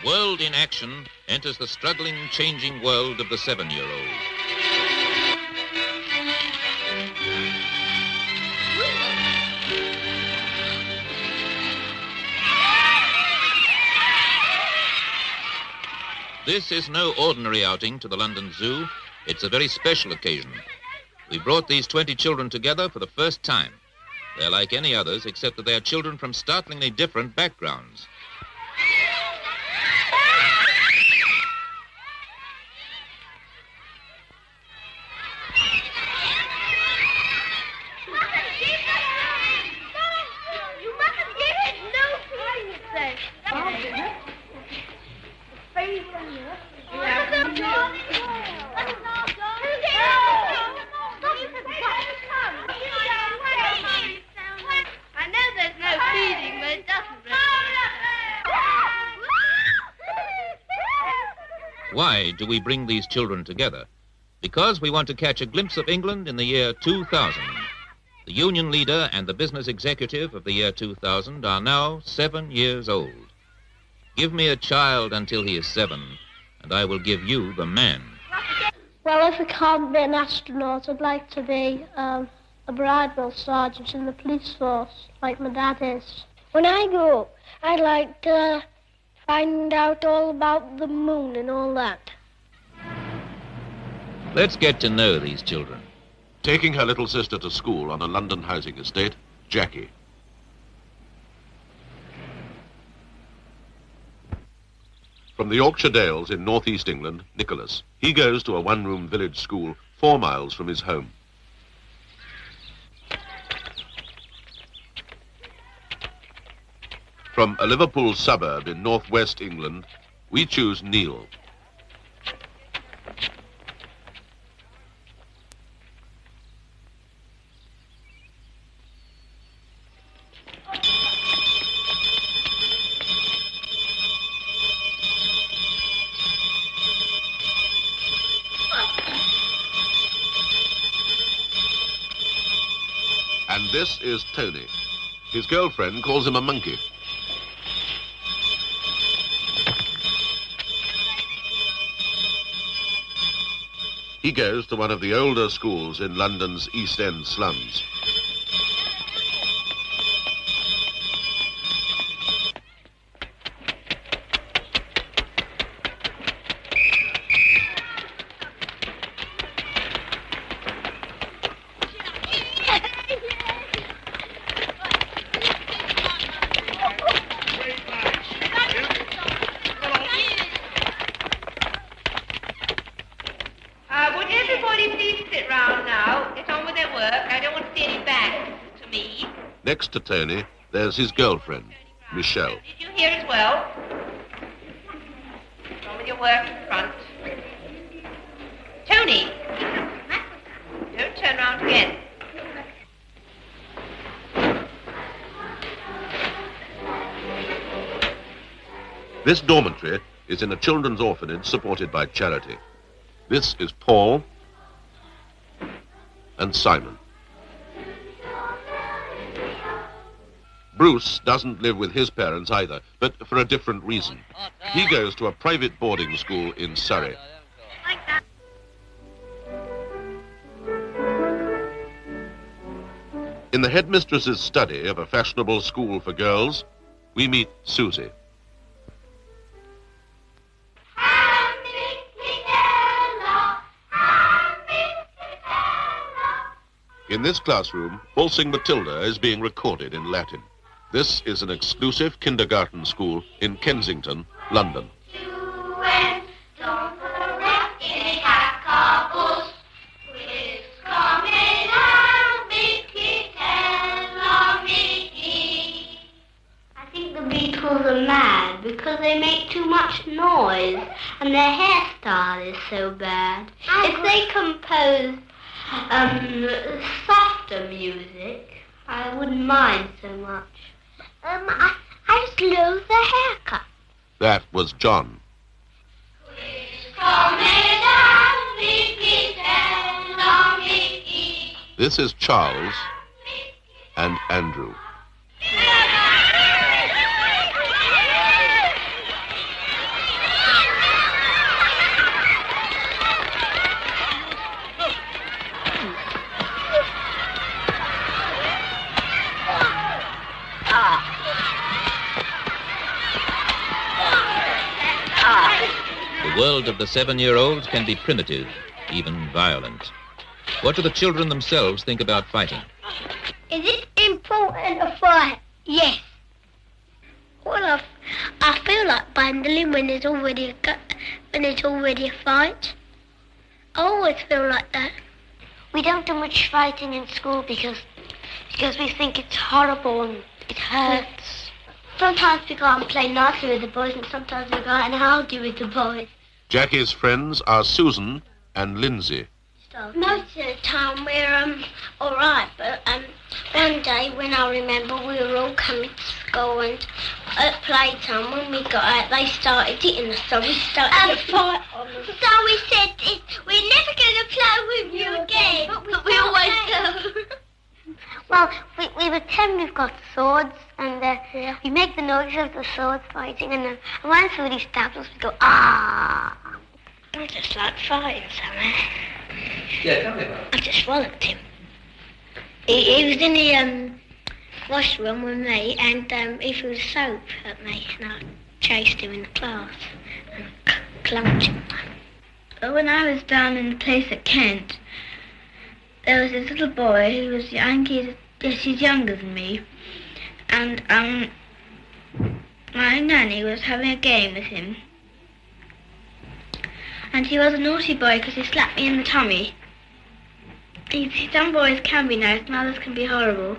World in action enters the struggling, changing world of the 7-year-old. This is no ordinary outing to the London Zoo. It's a very special occasion. We brought these 20 children together for the first time. They're like any others, except that they are children from startlingly different backgrounds. Why do we bring these children together? Because we want to catch a glimpse of England in the year 2000. The union leader and the business executive of the year 2000 are now 7 years old. Give me a child until he is 7, and I will give you the man. Well, if I can't be an astronaut, I'd like to be a bridal sergeant in the police force, like my dad is. When I grow up, I'd like to find out all about the moon and all that. Let's get to know these children. Taking her little sister to school on a London housing estate, Jackie. From the Yorkshire Dales in northeast England, Nicholas. He goes to a one-room village school 4 miles from his home. From a Liverpool suburb in northwest England, we choose Neil. And this is Tony. His girlfriend calls him a monkey. He goes to one of the older schools in London's East End slums. Next to Tony, there's his girlfriend, Michelle. Did you hear as well? On with your work in front. Tony! Don't turn round again. This dormitory is in a children's orphanage supported by charity. This is Paul and Simon. Bruce doesn't live with his parents either, but for a different reason. He goes to a private boarding school in Surrey. In the headmistress's study of a fashionable school for girls, we meet Susie. In this classroom, Waltzing Matilda is being recorded in Latin. This is an exclusive kindergarten school in Kensington, London. I think the Beatles are mad because they make too much noise and their hairstyle is so bad. If they compose softer music, I wouldn't mind so much. I just love the haircut. That was John. This is Charles and Andrew. The world of the 7-year-olds can be primitive, even violent. What do the children themselves think about fighting? Is it important to fight? Yes. Well, I feel like bundling when there's already a fight. I always feel like that. We don't do much fighting in school because we think it's horrible and it hurts. Sometimes we go out and play nicely with the boys, and sometimes we go out and argue with the boys. Jackie's friends are Susan and Lindsay. Most of the time we're all right, but one day when I remember we were all coming to school, and at playtime when we got out they started hitting us, so we started to fight on them. So we said, we're never going to play with you again, but we always do. Well, we pretend we've got swords, and we make the noise of the swords fighting, and then when somebody stabs us we go, ah. I just like fighting, Sammy. Yeah, tell me about it. I just walloped him. He was in the washroom with me, and he threw soap at me, and I chased him in the class and clunked him. When I was down in the place at Kent, there was this little boy who was young. He's younger than me, and my nanny was having a game with him. And he was a naughty boy because he slapped me in the tummy. Some boys can be nice and others can be horrible.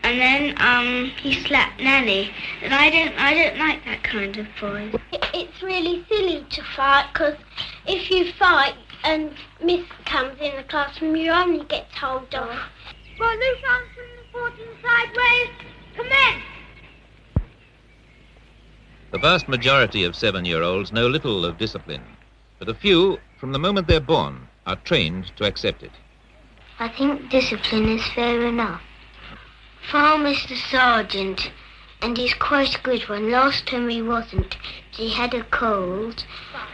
And then he slapped Nanny, and I don't like that kind of boy. It's really silly to fight, because if you fight and Miss comes in the classroom, you only get told off. Well, loose arms from the 14 sideways, commence! The vast majority of 7-year-olds know little of discipline, but a few, from the moment they're born, are trained to accept it. I think discipline is fair enough. For Mr. Sergeant, and he's quite good one. Last time he wasn't. He had a cold,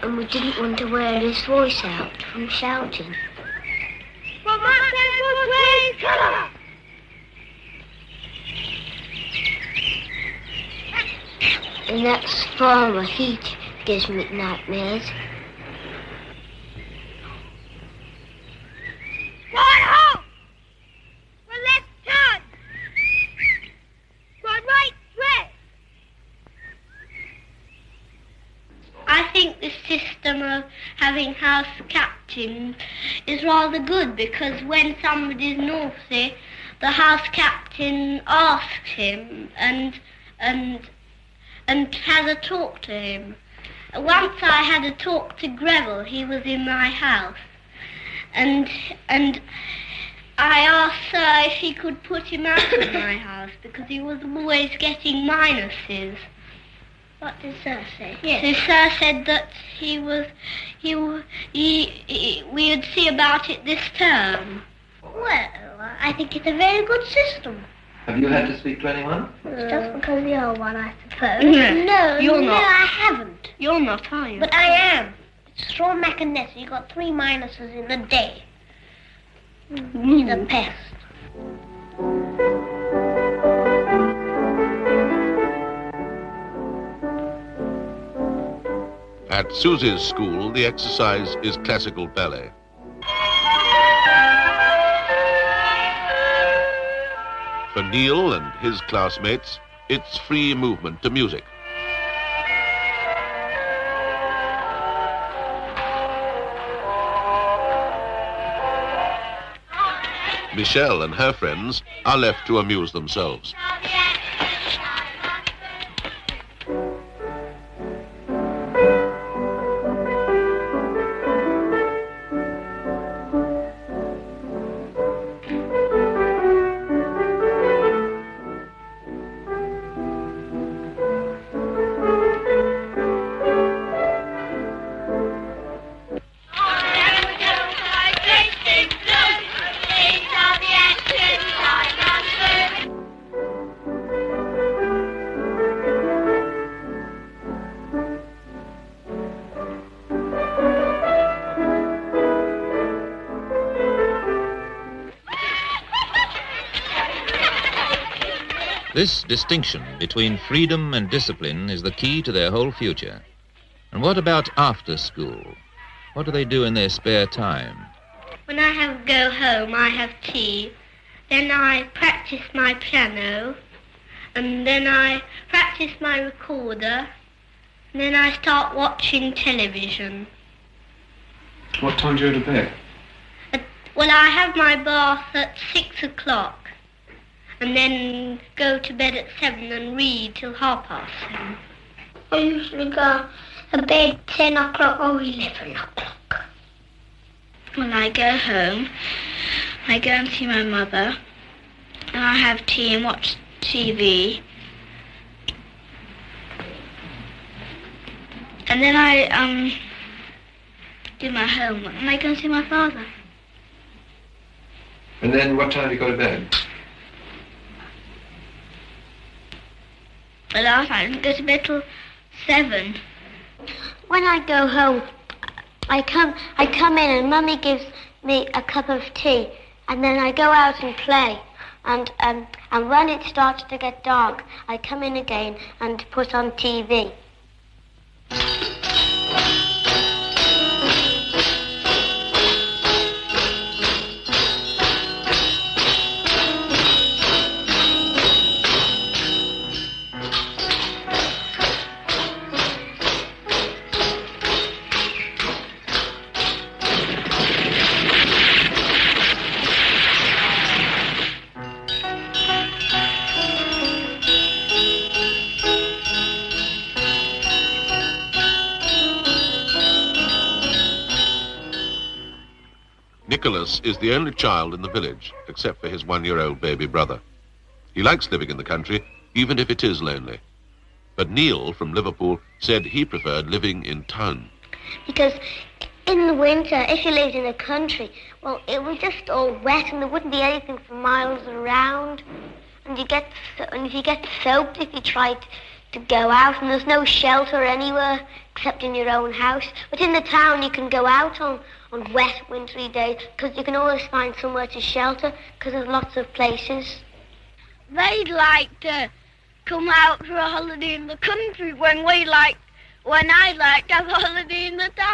and we didn't want to wear his voice out from shouting. Well, and that's farmer heat gives me nightmares. Right home! We're left turn! Go right way! I think the system of having house captains is rather good, because when somebody's naughty, the house captain asks him and has a talk to him. Once I had a talk to Greville. He was in my house, and I asked Sir if he could put him out of my house because he was always getting minuses. What did Sir say? Yes. So Sir said that we would see about it this term. Well, I think it's a very good system. Have you had to speak to anyone? It's just because you're one, I suppose. No, you're not. I haven't. You're not, are you? But I am. It's Straw Mackiness. You got 3 minuses in a day. He's a pest. At Susie's school, the exercise is classical ballet. For Neil and his classmates, it's free movement to music. Michelle and her friends are left to amuse themselves. This distinction between freedom and discipline is the key to their whole future. And what about after school? What do they do in their spare time? When I go home, I have tea. Then I practice my piano. And then I practice my recorder. And then I start watching television. What time do you go to bed? Well, I have my bath at 6 o'clock. And then go to bed at 7 and read till 7:30. I usually go to bed 10 o'clock or 11 o'clock. When I go home, I go and see my mother. And I have tea and watch TV. And then I do my homework and I go and see my father. And then what time do you go to bed? Well, last night I didn't go to bed till 7. When I go home, I come in and Mummy gives me a cup of tea, and then I go out and play. And when it starts to get dark, I come in again and put on TV. Nicholas is the only child in the village, except for his 1-year-old baby brother. He likes living in the country, even if it is lonely. But Neil from Liverpool said he preferred living in town. Because in the winter, if you lived in the country, well, it was just all wet and there wouldn't be anything for miles around. And if you get soaked if you tried to go out, and there's no shelter anywhere except in your own house. But in the town, you can go out on wet, wintry days because you can always find somewhere to shelter because there's lots of places. They'd like to come out for a holiday in the country when I like to have a holiday in the town.